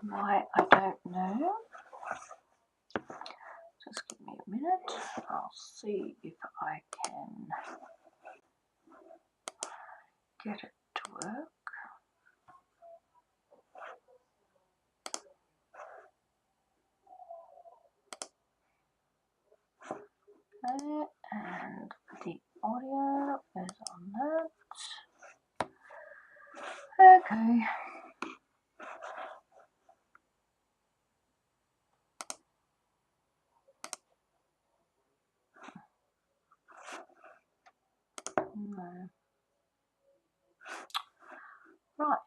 Why, I don't know. Just give me a minute. I'll see if I can get it to work. Okay, and the audio is on that. Okay. No. Right.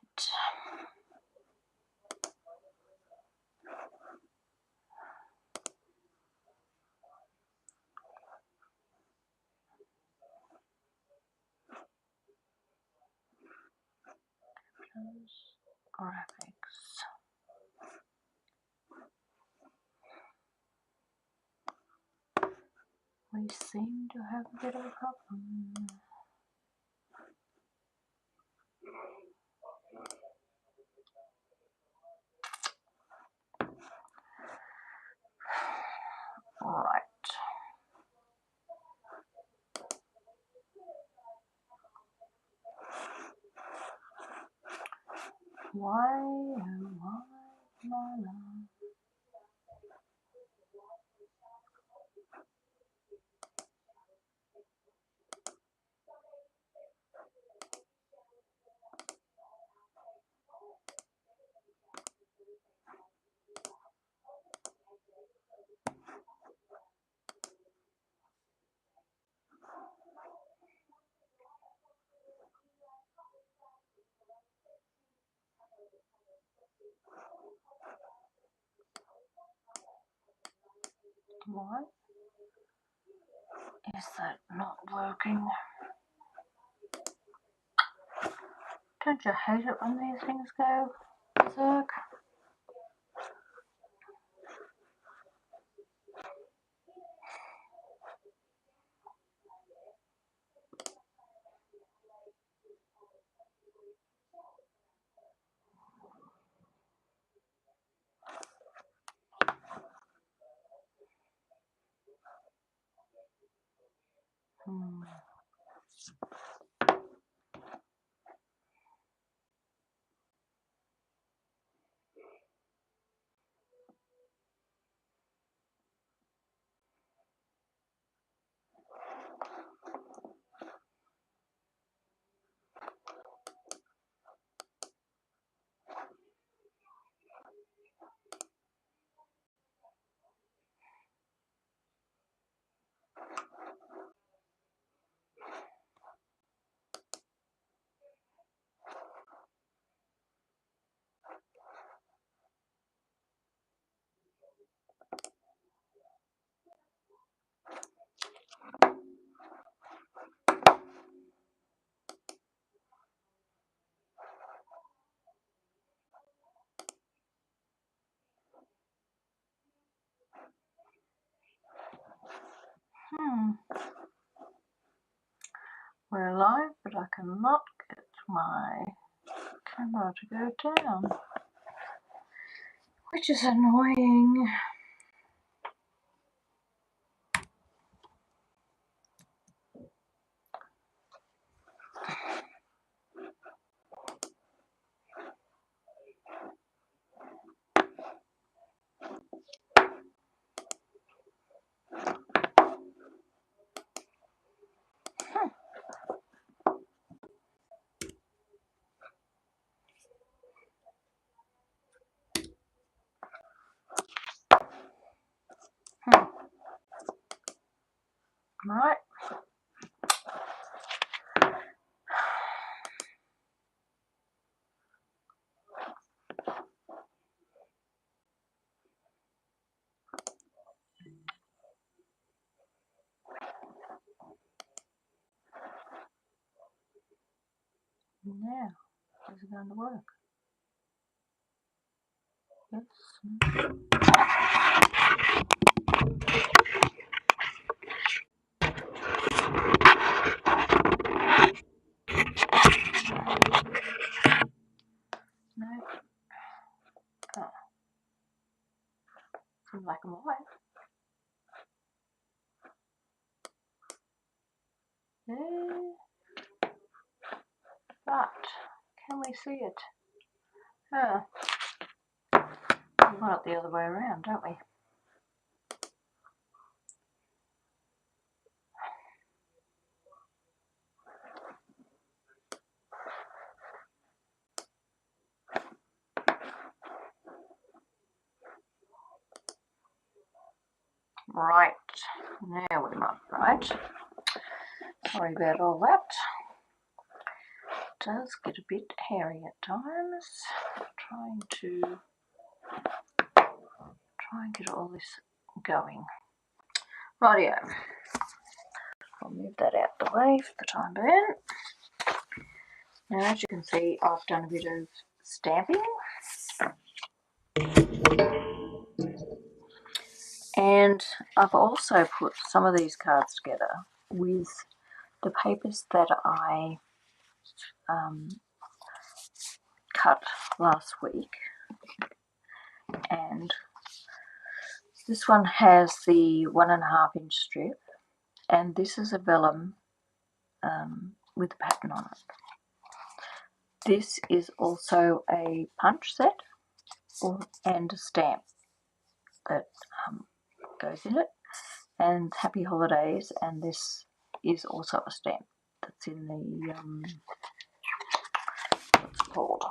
Graphics. We seem to have a bit of a problem. Right. Why, oh why, la, la. Why is that not working? Don't you hate it when these things go berserk? We're live, but I cannot get my camera to go down, which is annoying. Right. Now, is it going to work? Yes. No. Oh. in black and white. There. But can we see it? Oh, we want it the other way around, don't we? Right, now we might right. Sorry about all that. It does get a bit hairy at times. Trying to get all this going. Rightio. I'll move that out the way for the time being. Now, as you can see, I've done a bit of stamping. And I've also put some of these cards together with the papers that I cut last week. And this one has the 1.5 inch strip, and this is a vellum with a pattern on it. This is also a punch set and a stamp that goes in it, and Happy Holidays, and this is also a stamp that's in the what's it called?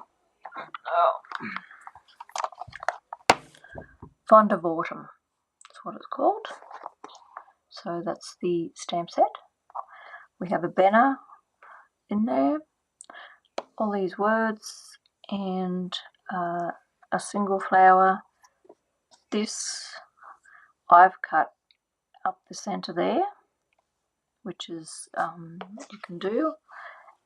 Fond of Autumn, that's what it's called. So that's the stamp set. We have a banner in there, all these words, and a single flower. This I've cut up the centre there, which is you can do,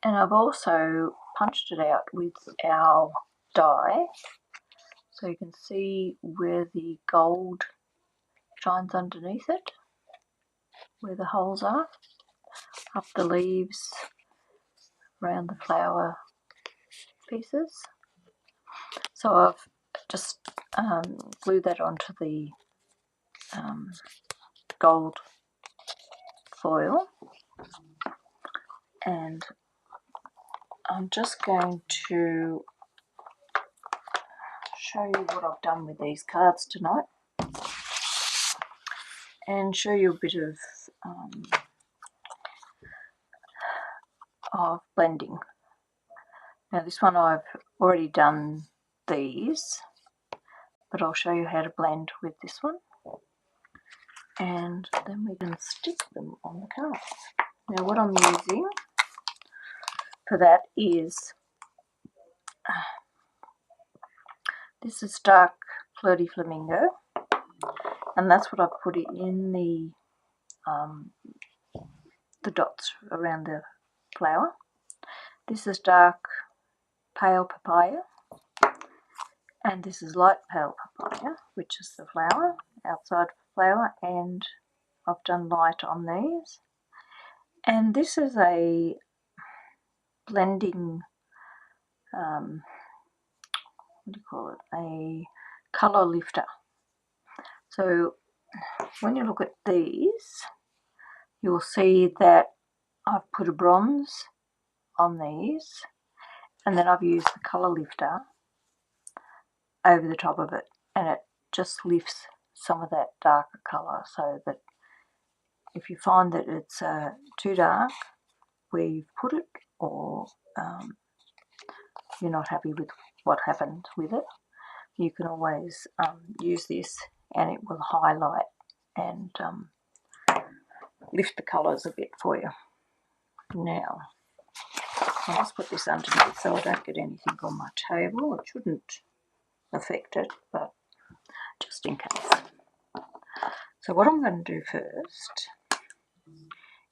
and I've also punched it out with our die, so you can see where the gold shines underneath it, where the holes are, up the leaves, around the flower pieces. So I've just glued that onto the gold foil, and I'm just going to show you what I've done with these cards tonight, and show you a bit of blending. Now this one I've already done these, but I'll show you how to blend with this one, and then we can stick them on the cards. Now what I'm using for that is, this is dark Flirty Flamingo, and that's what I've put in the dots around the flower. This is dark Pale Papaya, and this is light Pale Papaya, which is the flower, outside flower, and I've done light on these. And this is a blending, what do you call it, a colour lifter. So when you look at these, you'll see that I've put a bronze on these, and then I've used the colour lifter over the top of it, and it just lifts some of that darker colour, so that if you find that it's too dark where you've put it, or you're not happy with what happened with it, you can always use this, and it will highlight and lift the colours a bit for you. Now, I'll just put this underneath so I don't get anything on my table. It shouldn't affect it, but just in case. So what I'm going to do first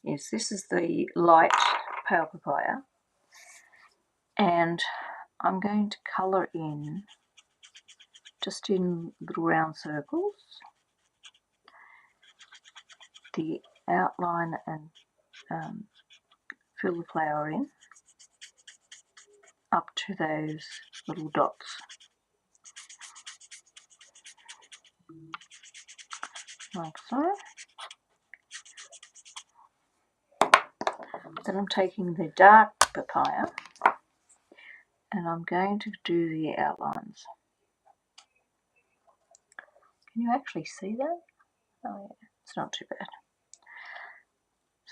is, this is the light Pale Papaya, and I'm going to colour in, just in little round circles, the outline, and fill the flower in up to those little dots. like so. Then I'm taking the dark papaya and I'm going to do the outlines. Can you actually see that? Oh yeah, it's not too bad.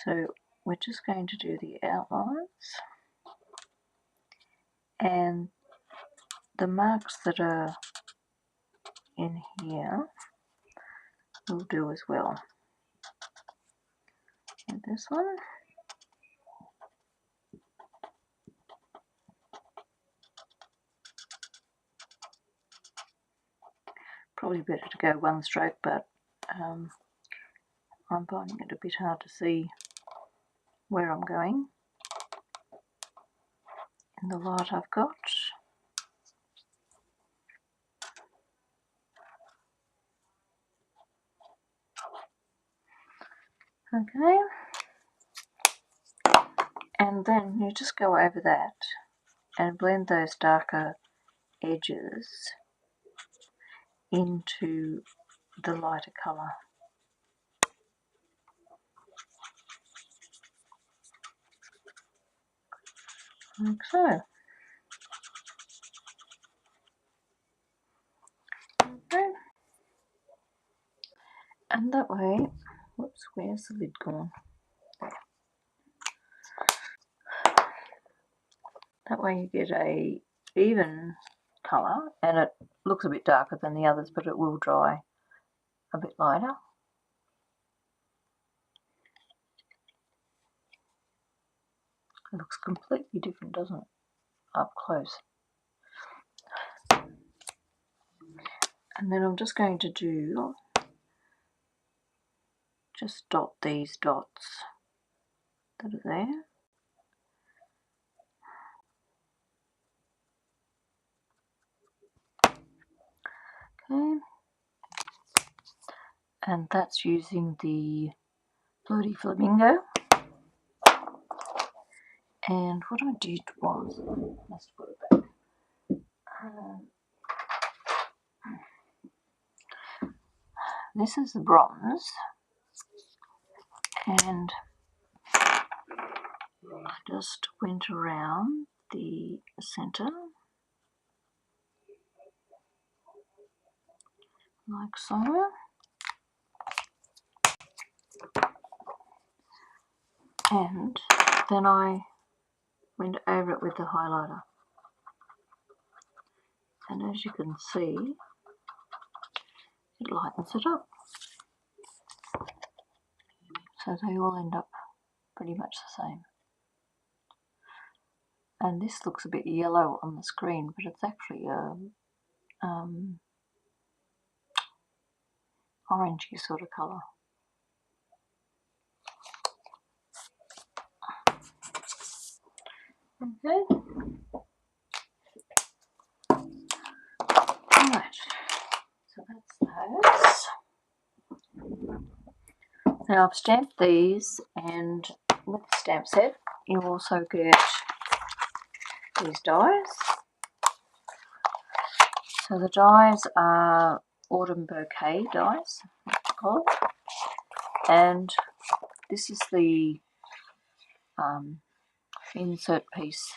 So we're just going to do the outlines, and the marks that are in here will do as well. And this one. Probably better to go one stroke, but I'm finding it a bit hard to see where I'm going in the light I've got. Okay, and then you just go over that and blend those darker edges into the lighter colour. Like so. Okay. And that way, whoops, where's the lid gone? There. That way you get a even colour, and it looks a bit darker than the others, but it will dry a bit lighter. It looks completely different, doesn't it, up close? And then I'm just going to just dot these dots that are there. Okay. And that's using the Bloody Flamingo. And what I did was, I must put it back. This is the bronze, and I just went around the centre like so, and then I went over it with the highlighter, and as you can see, it lightens it up, so they all end up pretty much the same. And this looks a bit yellow on the screen, but it's actually a orangey sort of colour. Okay. Alright, so that's those. Now I've stamped these, and with the stamp set you also get these dies. So the dies are Autumn Bouquet dies, what they're called, and this is the insert piece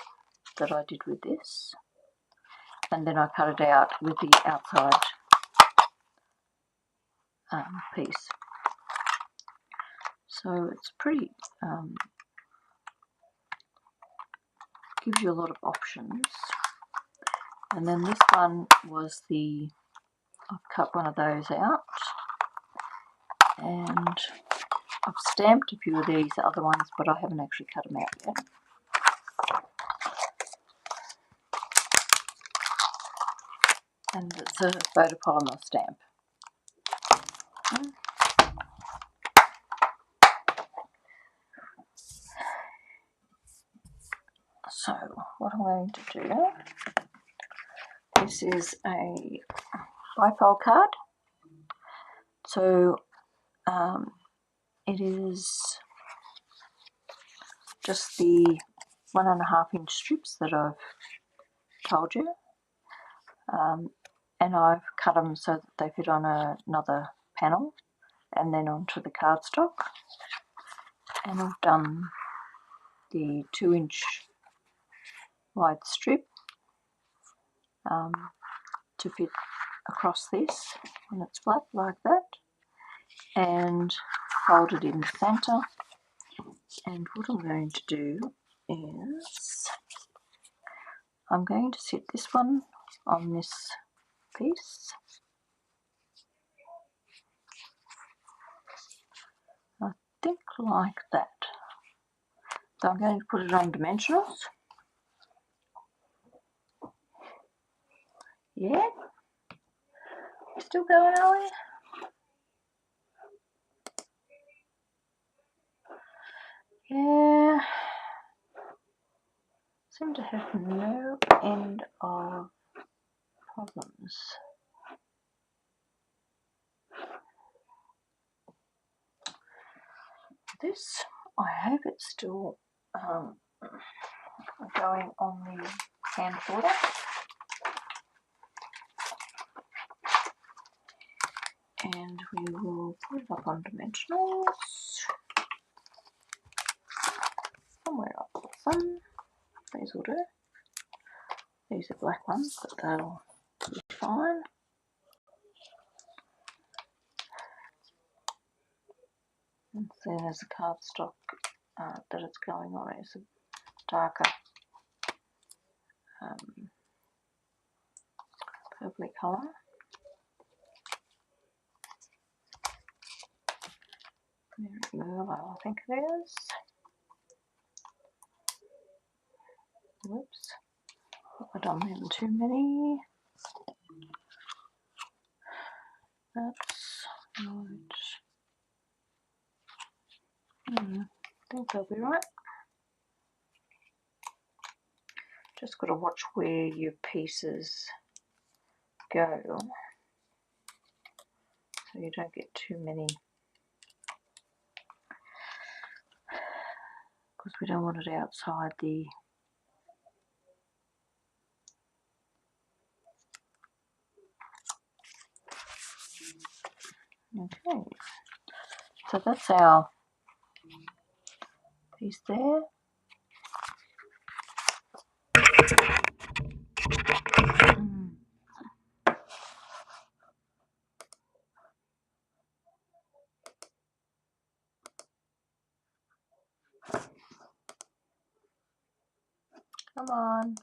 that I did with this, and then I cut it out with the outside piece. So it's pretty, gives you a lot of options. And then this one was I've cut one of those out, and I've stamped a few of these other ones, but I haven't actually cut them out yet. And it's a photopolymer stamp. So what I'm going to do, this is a bifold card. So it is just the 1.5 inch strips that I've told you, and I've cut them so that they fit on another panel, and then onto the cardstock. And I've done the 2-inch wide strip to fit across this when it's flat like that, and fold it in the center. And what I'm going to do is I'm going to sit this one on this piece. I think like that. So I'm going to put it on dimensionals. Yeah, still going, are we? Yeah, seem to have no end of problems. This, I hope it's still going on the camcorder. And we will put it up on dimensionals. Somewhere up the sun. These will do. These are black ones, but they'll be fine. And then there's a cardstock that it's going on. It's a darker purpley colour. Merlot, I think it is. Whoops. I don't have too many. That's right. I think they'll be right. Just got to watch where your pieces go so you don't get too many, because we don't want it outside the okay. So that's our piece there. Come on.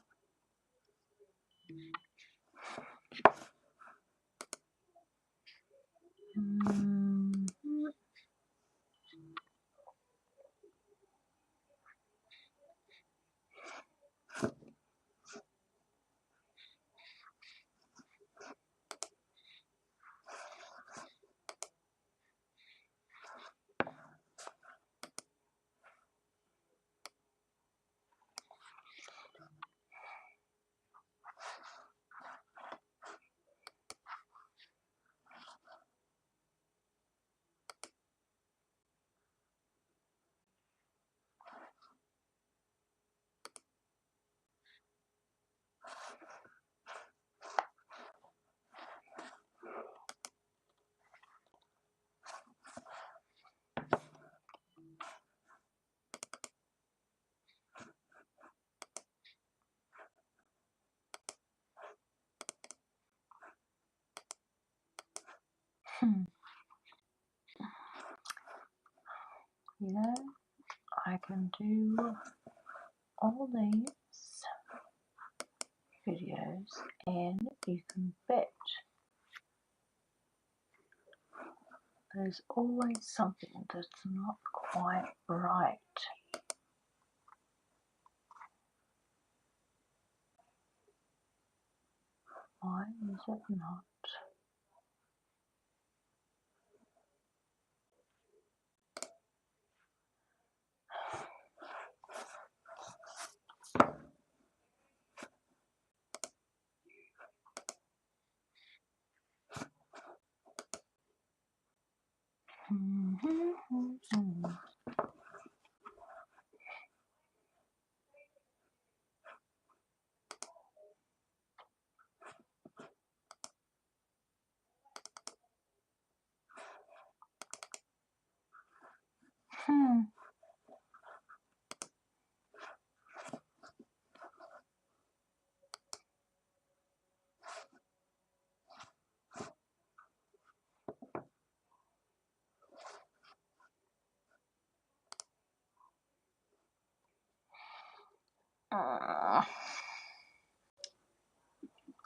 You know, I can do all these videos and you can bet there's always something that's not quite right. Why is it not?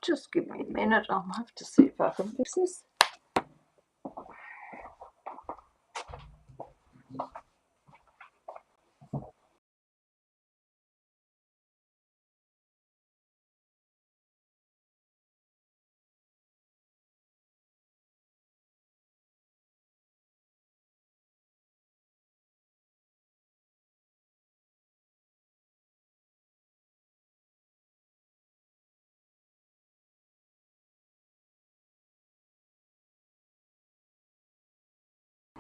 Just give me a minute, I'll have to see if I can fix this.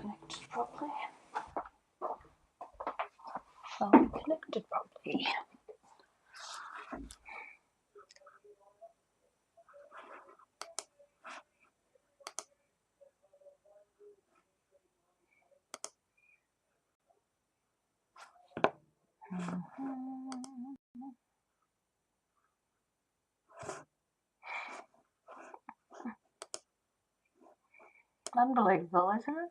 Connected properly. Connected properly. Unbelievable, isn't it?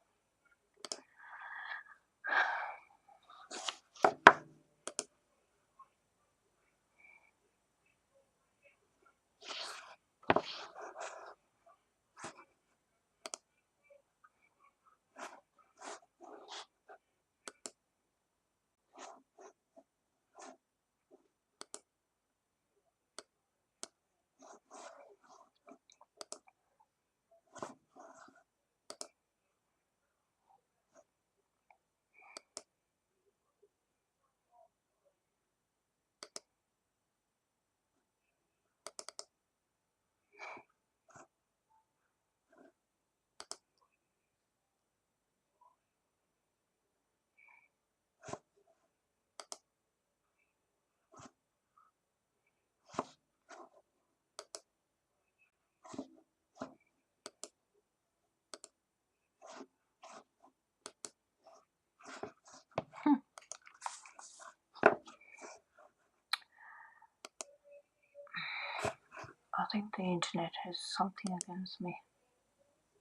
I think the internet has something against me.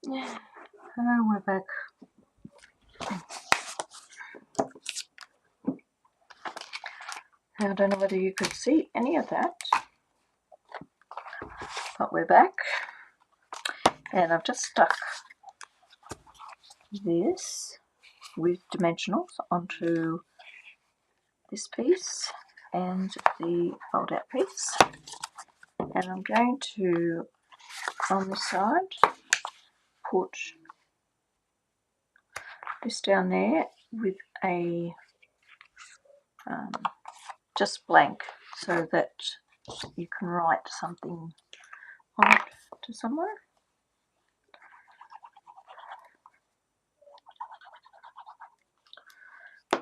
Oh, we're back. I don't know whether you could see any of that, but we're back. And I've just stuck this with dimensionals onto this piece and the fold out piece. And I'm going to, on this side, put this down there with a just blank, so that you can write something on it to someone.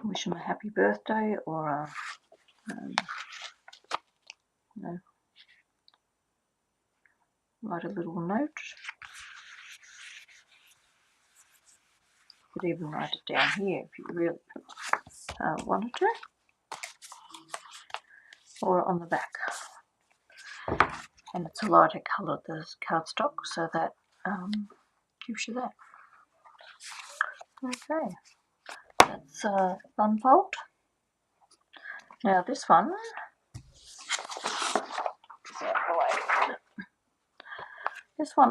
Wish them a happy birthday, or a write a little note. You could even write it down here if you really wanted to, or on the back. And it's a lighter colour, the cardstock, so that gives you that. Okay, that's one fold. Now this one,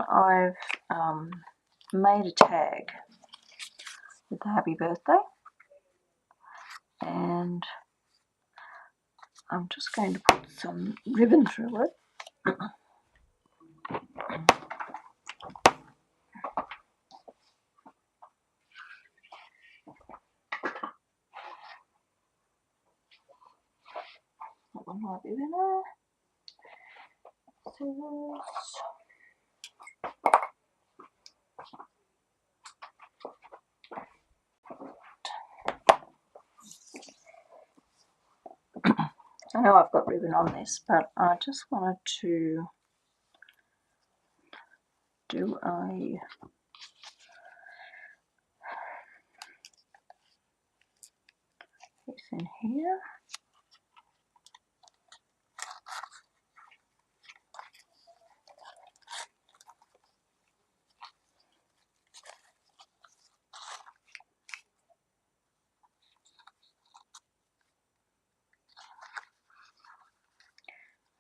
I've made a tag with the happy birthday, and I'm just going to put some ribbon through it. That one might be there. Scissors. I know I've got ribbon on this, but I just wanted to do a piece in here.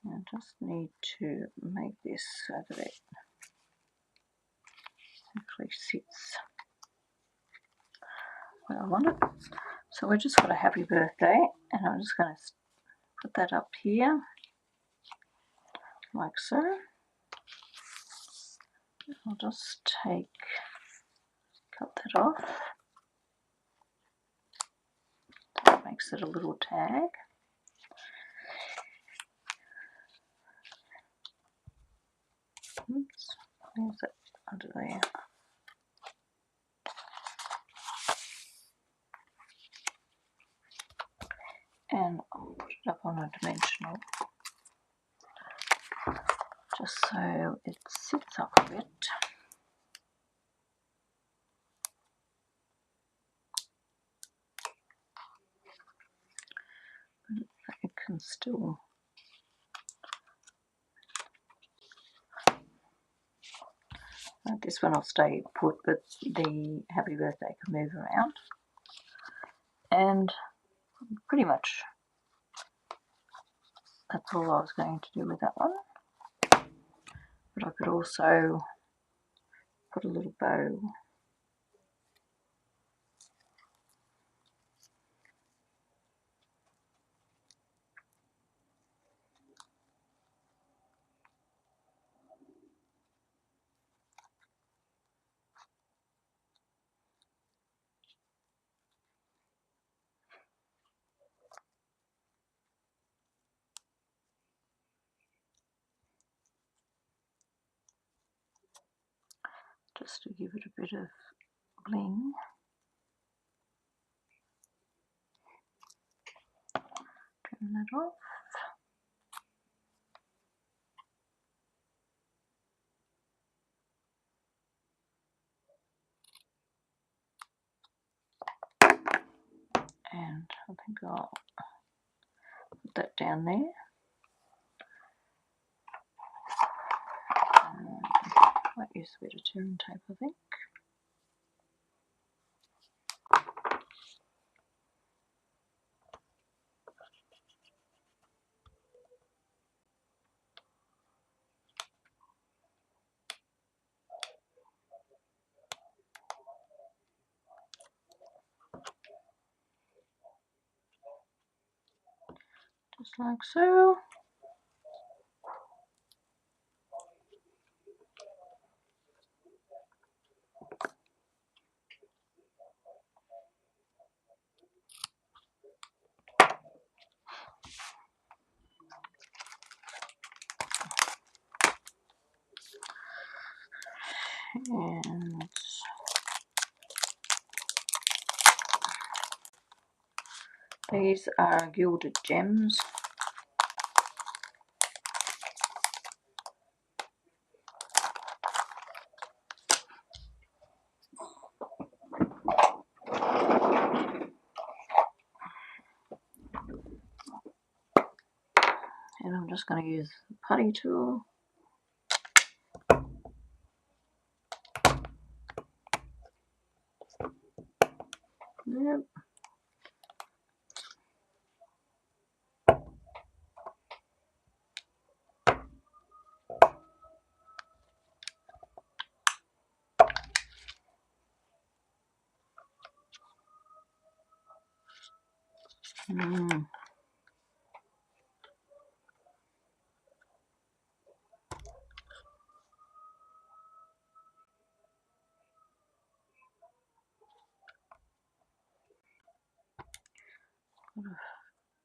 I just need to make this so that it actually sits where I want it. So we've just got a happy birthday, and I'm just going to put that up here like so. I'll just cut that off. That makes it a little tag. Oops, where's it? Under there. And I'll put it up on a dimensional, just so it sits up a bit. But it can still this one will stay put, but the happy birthday can move around. And pretty much that's all I was going to do with that one. But I could also put a little bow just to give it a bit of bling. Trim that off. And I think I'll put that down there. Might use a bit of tearing tape, I think. Just like so. And these are gilded gems. And I'm just going to use the putty tool. Yep.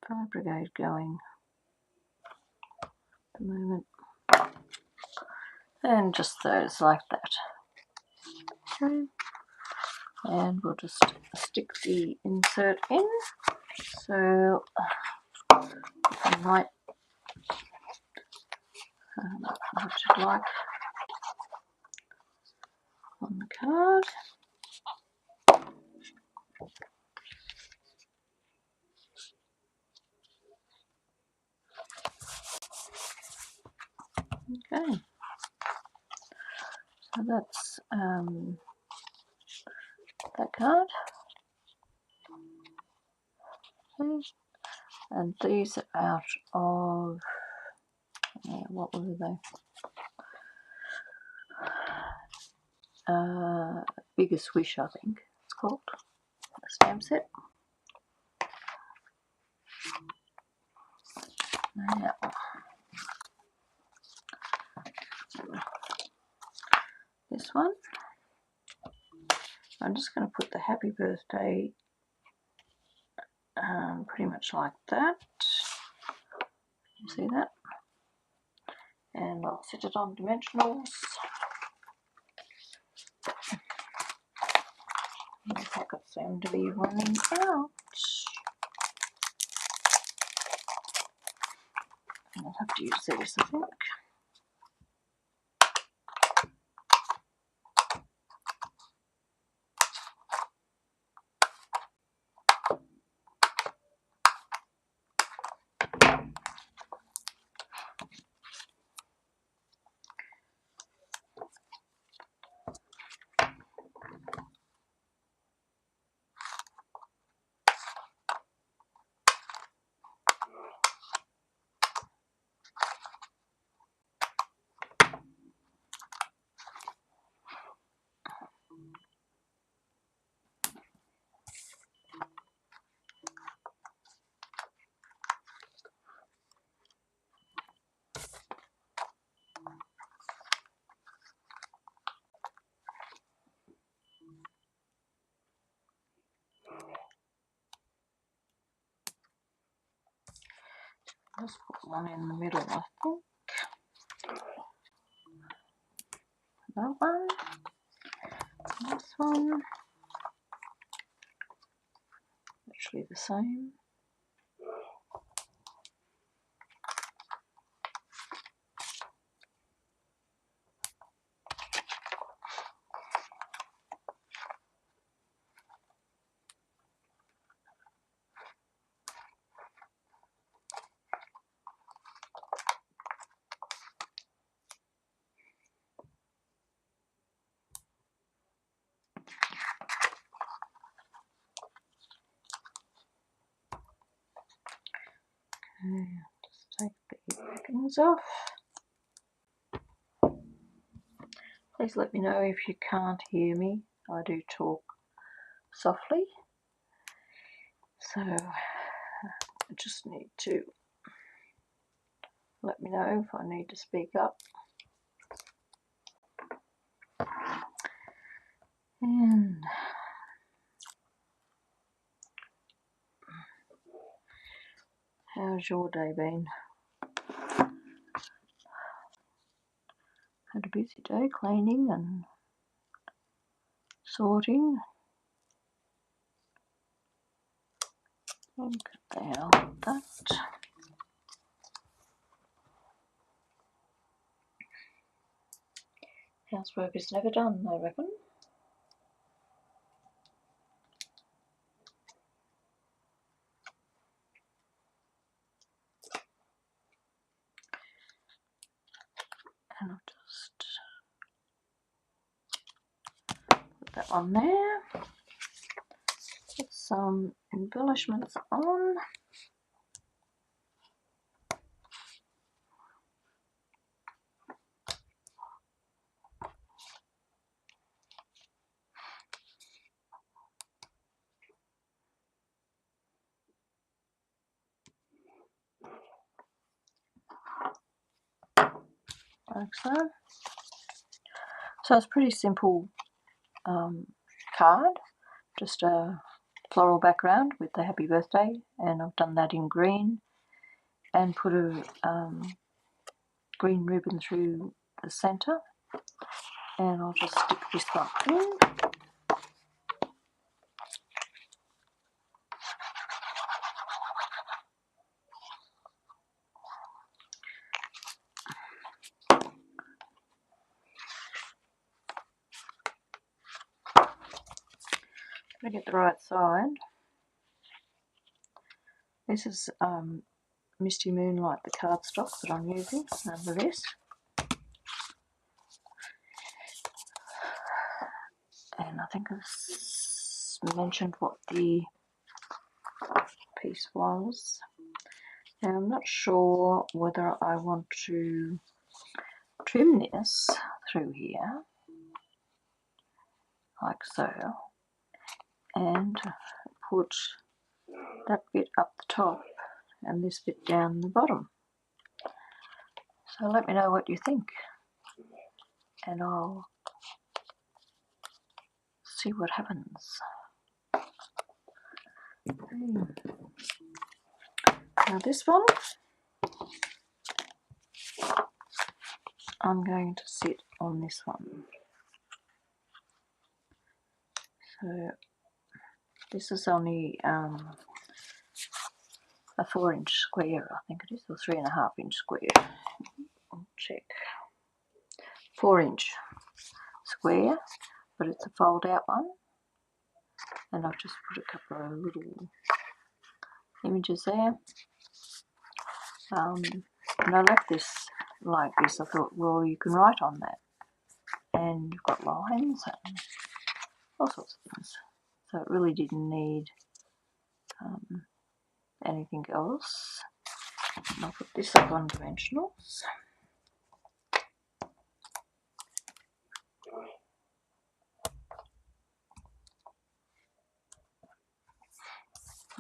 Fire brigade going at the moment. And just those like that. Okay. And we'll just stick the insert in. So I might what you'd like on the card. So that's that card. Okay. And these are out of, what were they? Biggest Wish, I think it's called, the stamp set. Now, this one, I'm just going to put the happy birthday pretty much like that. You see that? And I'll set it on dimensionals. The pockets seem to be running out. I'll have to use these, I think. Just put one in the middle, I think. That one. This one. Actually the same. Okay, just take the backings off. Please let me know if you can't hear me. I do talk softly, so I just need to let me know if I need to speak up. And how's your day been? Had a busy day cleaning and sorting. And get the hell with that. Housework is never done, I reckon. And I'll just put that on there. Put some embellishments on. Like so. So it's a pretty simple card, just a floral background with the happy birthday, and I've done that in green and put a green ribbon through the centre, and I'll just stick this one in. Gotta get the right side. This is Misty Moonlight, the cardstock that I'm using, the rest. think I mentioned what the piece was. Now I'm not sure whether I want to trim this through here, like so, and put that bit up the top and this bit down the bottom. So let me know what you think, and I'll see what happens. Now this one, I'm going to sit on this one. So this is only a 4-inch square, I think it is, or 3.5-inch square. I'll check. 4-inch square, but it's a fold-out one. And I've just put a couple of little images there. And I left this like this. I thought, well, you can write on that, and you've got lines and all sorts of things. So it really didn't need anything else. And I'll put this up on dimensionals.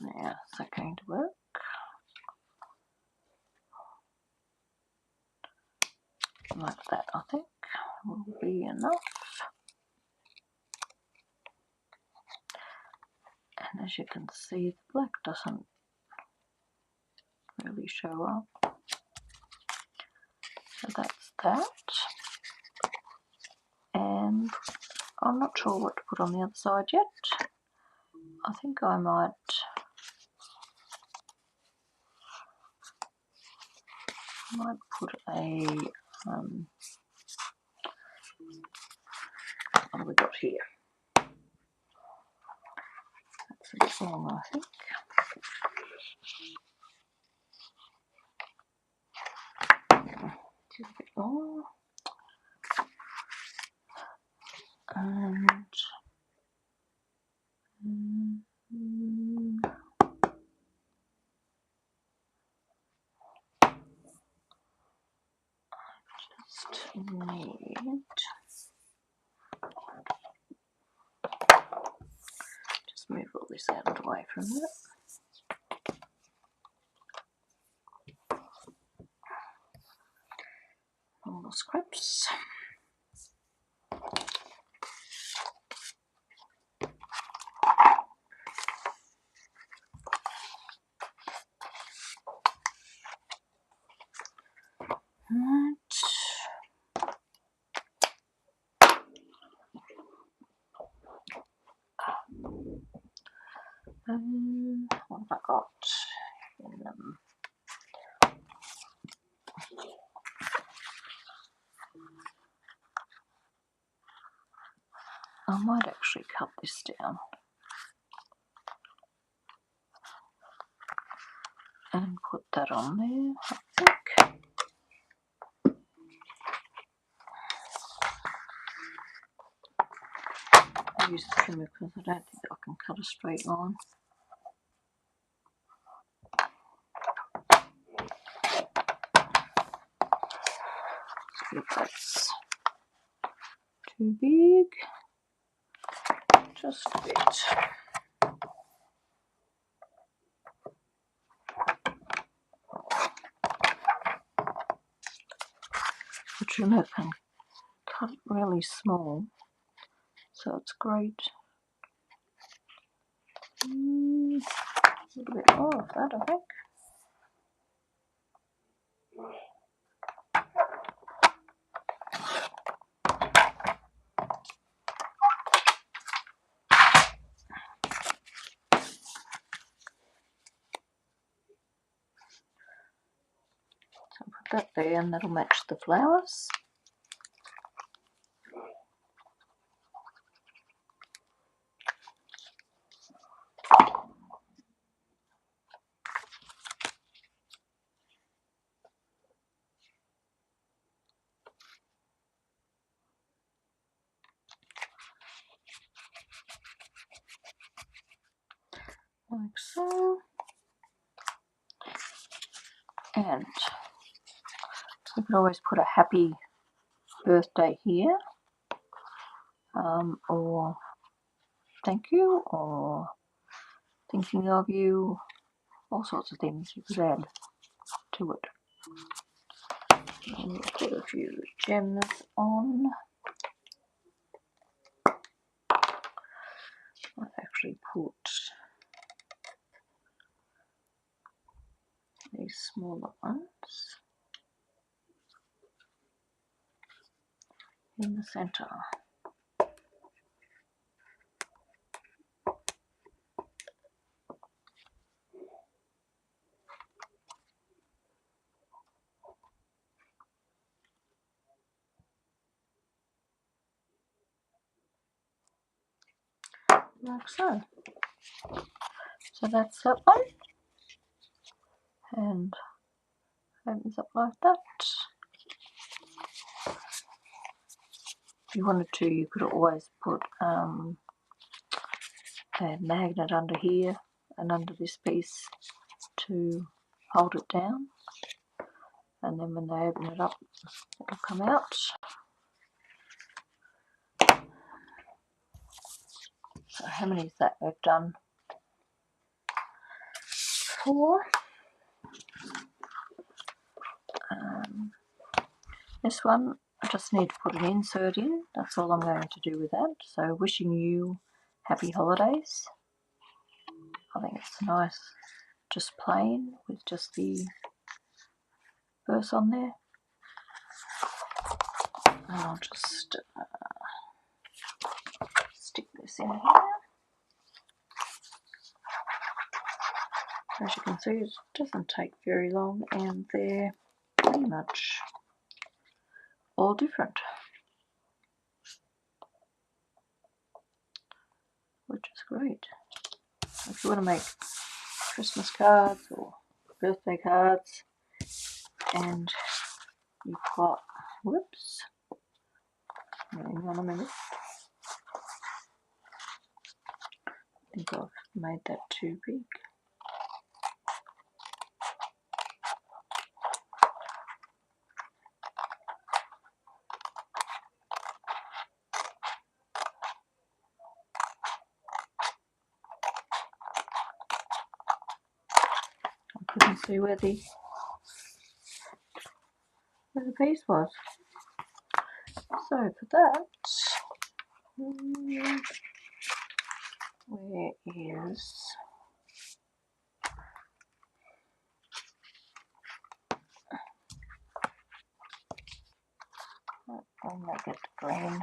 Now, is that going to work? Like that, I think, will be enough. And as you can see, the black doesn't really show up. So that's that. And I'm not sure what to put on the other side yet. I think I might put a what have we got here? That's a bit long, I think. Just a bit long. And just need, just move all this out of the way from it. All the scraps. What have I got in them? I might actually cut this down and put that on there, I think. I use the trimmer because I don't think I can cut a straight line. If that's too big, just a bit. The trimmer can cut really small, so it's great. A little bit more of that, I think. So I'll put that there, and that'll match the flowers. like so. And we could always put a happy birthday here, or thank you, or thinking of you, all sorts of things you could add to it. And we'll put a few gems on. I've actually put these smaller ones in the center. Like so. So that's that one. And opens up like that. If you wanted to, you could always put a magnet under here and under this piece to hold it down. And then when they open it up, it'll come out. So how many is that? We've done 4. This one, I just need to put an insert in. That's all I'm going to do with that. So wishing you happy holidays. I think it's nice, just plain with just the verse on there. And I'll just stick this in here. As you can see, it doesn't take very long, and they're pretty much all different, which is great. If you want to make Christmas cards or birthday cards, and you've got, whoops, hang on a minute, I think I've made that too big. I couldn't see where the piece was. So for that, where is, I'll make it green.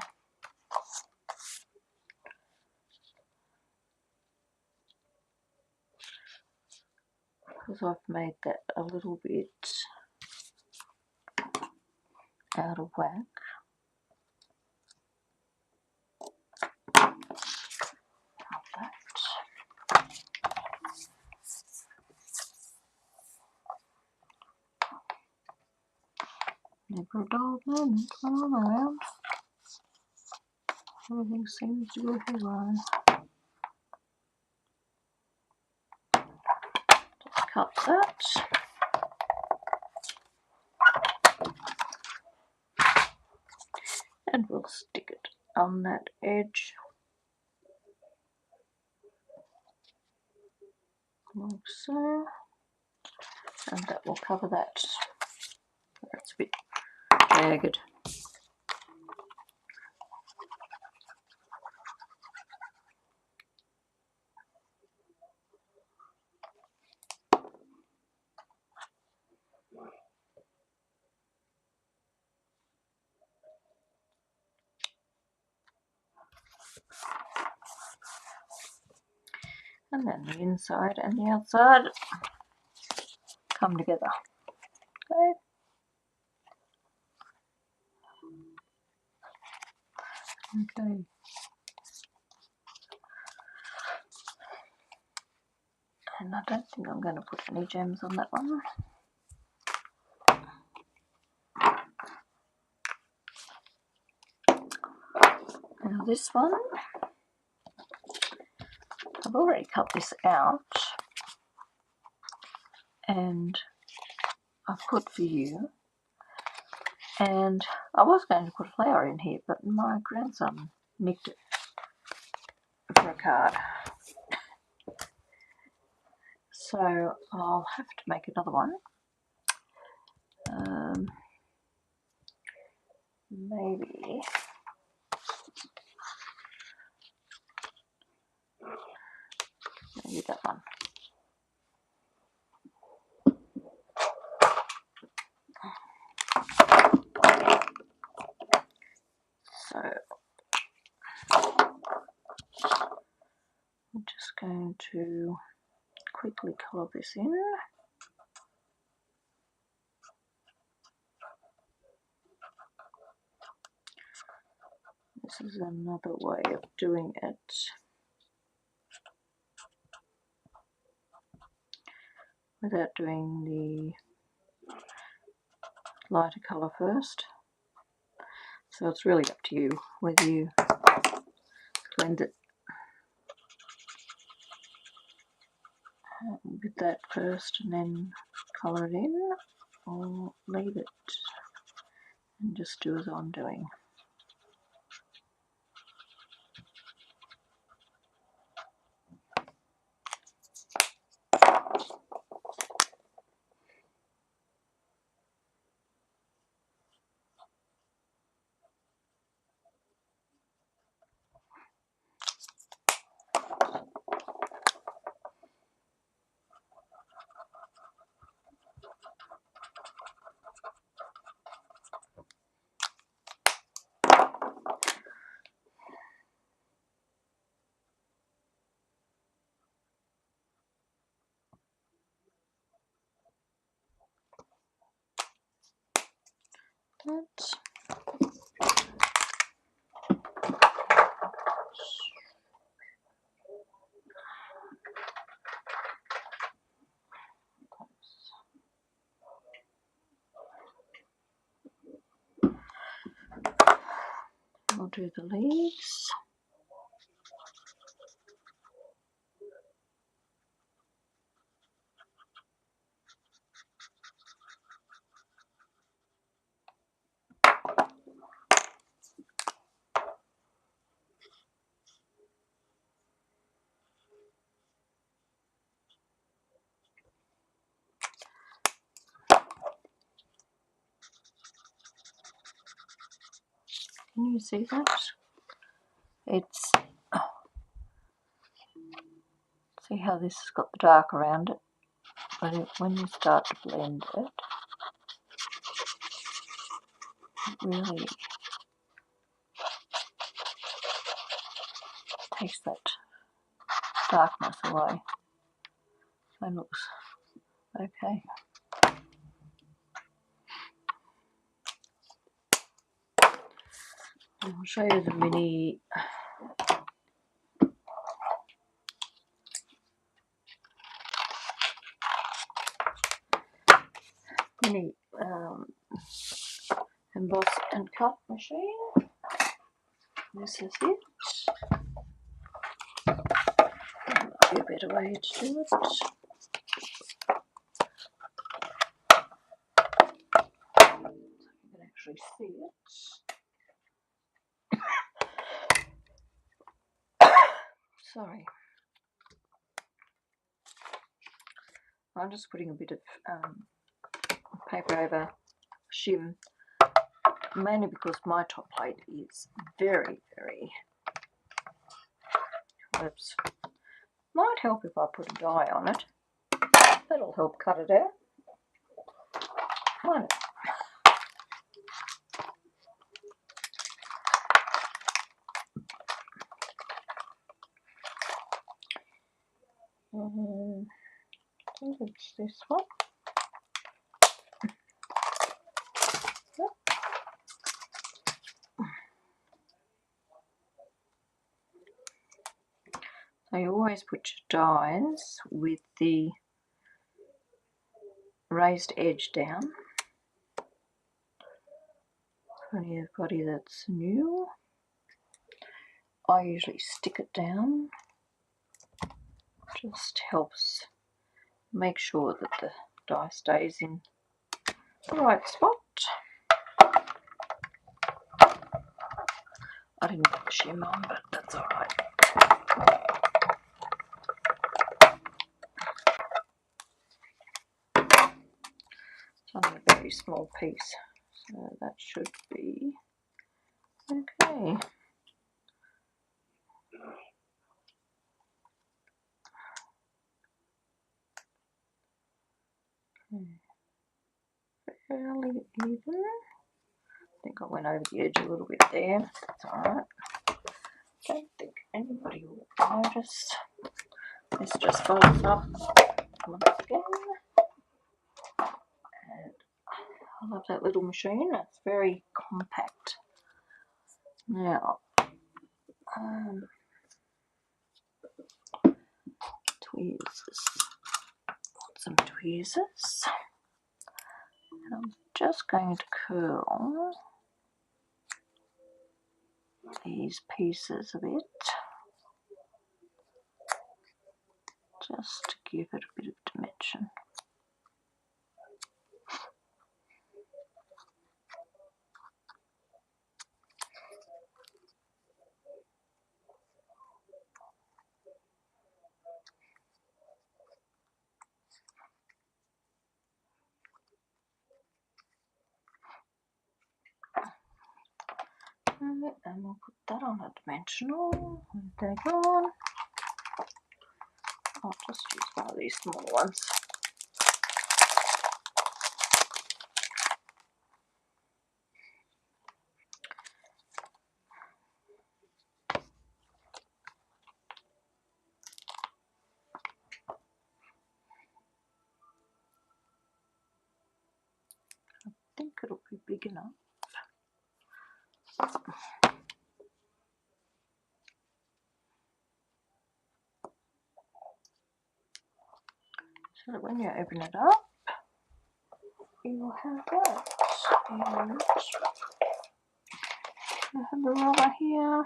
Because I've made that a little bit out of whack. Like that. Never a dull moment when I'm around. Everything seems to go haywire. Just cut that. And we'll stick it on that edge. Like so. And that will cover that. That's a bit jagged. And then the inside and the outside come together. Okay. And I don't think I'm going to put any gems on that one. Now this one, I've already cut this out and I've put for you, and I was going to put a flower in here, but my grandson nicked it for a card, so I'll have to make another one. Maybe that one. So I'm just going to quickly colour this in. This is another way of doing it. Without doing the lighter colour first. So it's really up to you whether you blend it with that first and then colour it in, or leave it and just do as I'm doing. I'll do the leaves. Can you see that? It's, see how this has got the dark around it, but when you start to blend it, it really takes that darkness away. So it looks okay. I'll show you the mini emboss and cut machine. This is it. There might be a better way to do it. So you can actually see it. Sorry. I'm just putting a bit of paper over shim, mainly because my top plate is very, very close. Might help if I put a dye on it. That'll help cut it out. Why not? I think it's this one. Yep. So you always put your dyes with the raised edge down. For anybody that's new, I usually stick it down Just helps make sure that the die stays in the right spot. I didn't put the shim on, but that's alright. It's only a very small piece, so that should be okay. Fairly even. I think I went over the edge a little bit there. That's alright. Don't think anybody will notice. This just folds up once again. And I love that little machine. It's very compact. Now, tweezers. Got some tweezers. And I'm just going to curl these pieces a bit, just to give it a bit of dimension. And we'll put that on a dimensional. They're gone. I'll just use one of these small ones. I think it'll be big enough. So that when you open it up, you will have that. And I have the rubber here.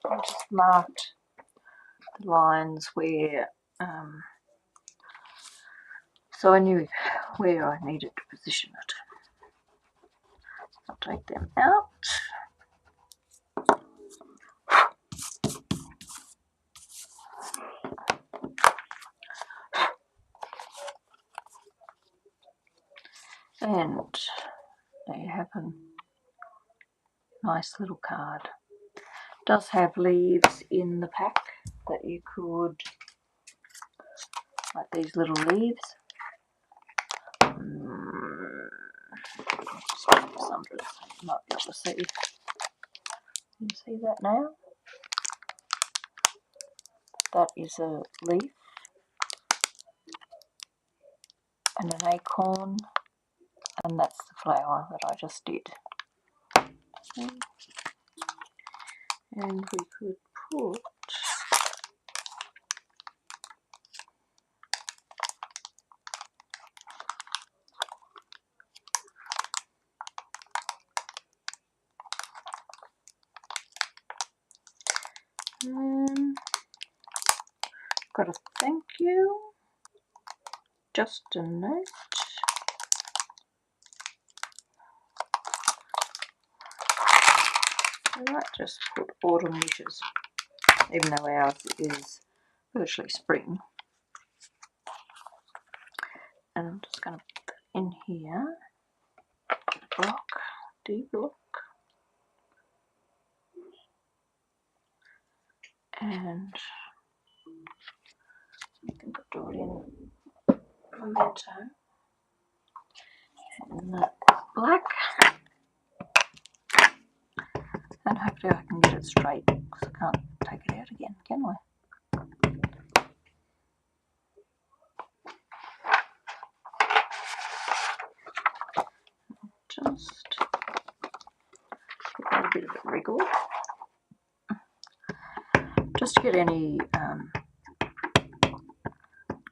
I just marked the lines where, so I knew where I needed to position it. I'll take them out. And there you have a nice little card. It does have leaves in the pack that you could, like these little leaves. Just put this under it so you might be able to see. Can you see that now? That is a leaf and an acorn, and that's the flower that I just did. And we could put got a thank you, just a note. I might just put autumn wishes, even though ours is virtually spring. And I'm just going to put that in here. Block, D-block. And I think I'll draw it in memento. And that's black. And hopefully I can get it straight, because I can't take it out again, can I? Just give that a bit of a wriggle. Just to get any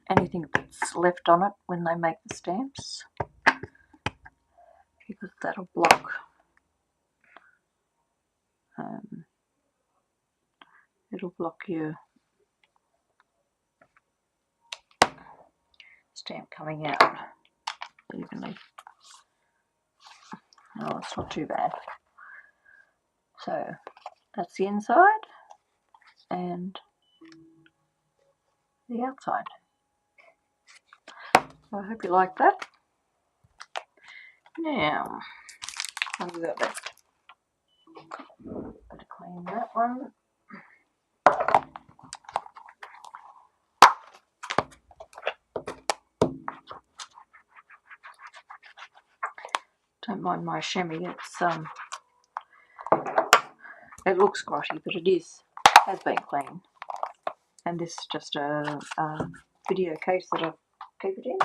anything that's left on it when they make the stamps, because that'll block it'll block your stamp coming out evenly. Oh, it's not too bad. So that's the inside and the outside. So I hope you like that. Now, what have we got left? Better clean that one. Don't mind my chamois, it looks grotty, but it has been cleaned. And this is just a video case that I keep it in.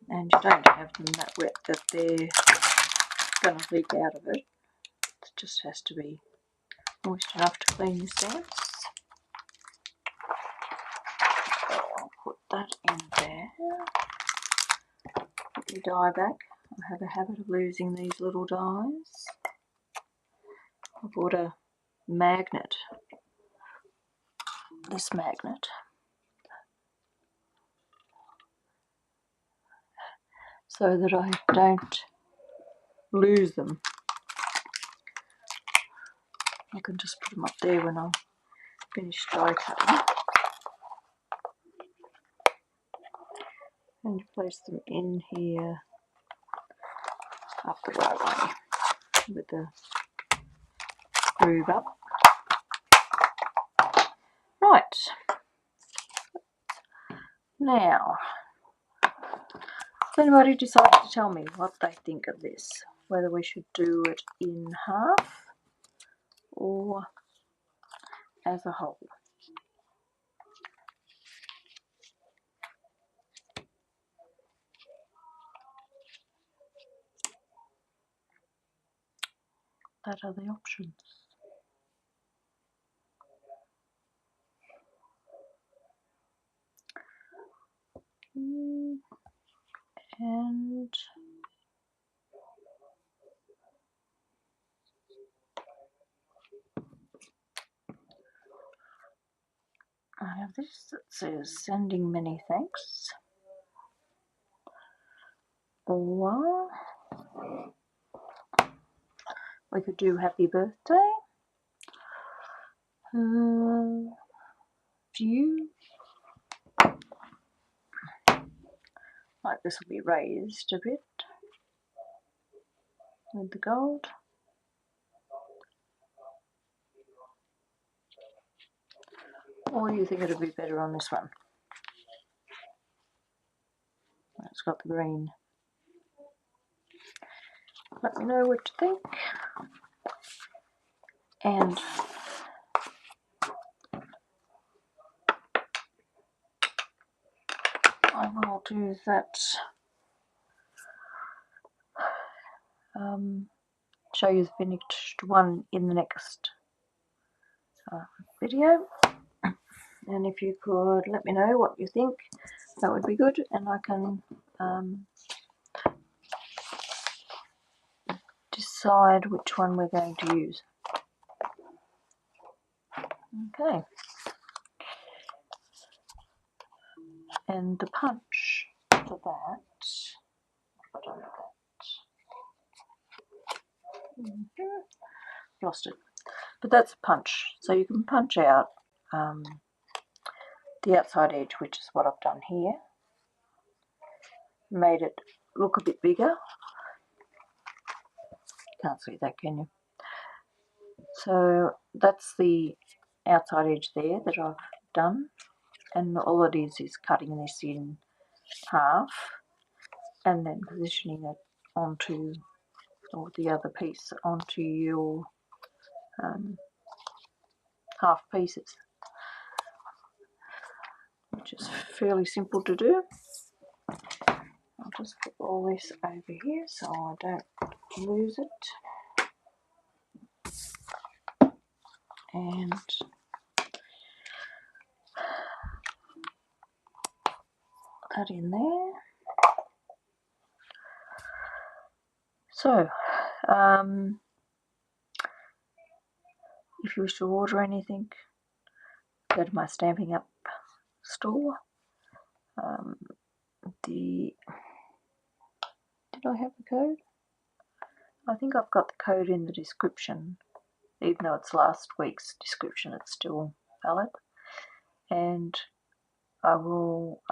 And you don't have them that wet that they're going to leak out of it. It just has to be moist enough to clean the stamps. So I'll put that in there. Put the die back. I have a habit of losing these little dies. I bought a magnet, this magnet, so that I don't lose them. I can just put them up there when I'm finished die cutting. And place them in here up the right way with the groove up. Right, now, if anybody decides to tell me what they think of this, whether we should do it in half or as a whole. That are the options. And I have this that says sending many thanks, or we could do happy birthday, view, like this will be raised a bit with the gold. Or you think it'll be better on this one? It's got the green. Let me know what you think. And I will do that, show you the finished one in the next video. And if you could let me know what you think, that would be good, and I can decide which one we're going to use. Okay. And the punch for that, I don't know that. Lost it. But that's a punch. So you can punch out the outside edge, which is what I've done here. Made it look a bit bigger. Can't see that, can you? So that's the outside edge there that I've done, and all it is cutting this in half and then positioning it onto, or the other piece onto your half pieces, which is fairly simple to do. I'll just put all this over here so I don't lose it. And that in there. So if you wish to order anything, go to my Stamping Up store. Did I have the code? I think I've got the code in the description. Even though it's last week's description, it's still valid. And I will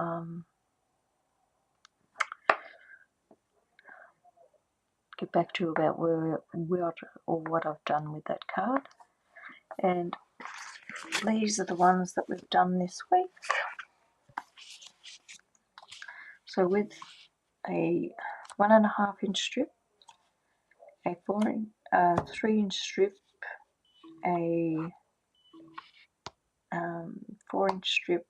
get back to you about what I've done with that card. And these are the ones that we've done this week. So with a 1.5 inch strip, a 3 inch strip, a 4 inch strip,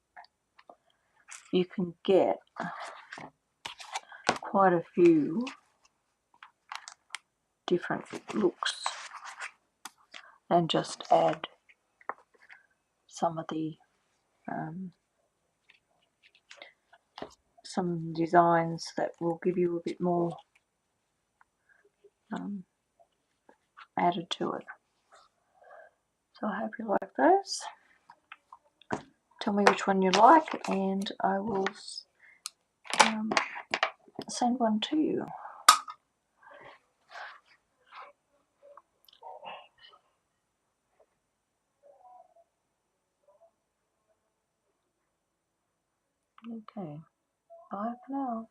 you can get quite a few different looks and just add some of the some designs that will give you a bit more added to it. So I hope you like those. Tell me which one you like and I will send one to you. Okay, bye for now.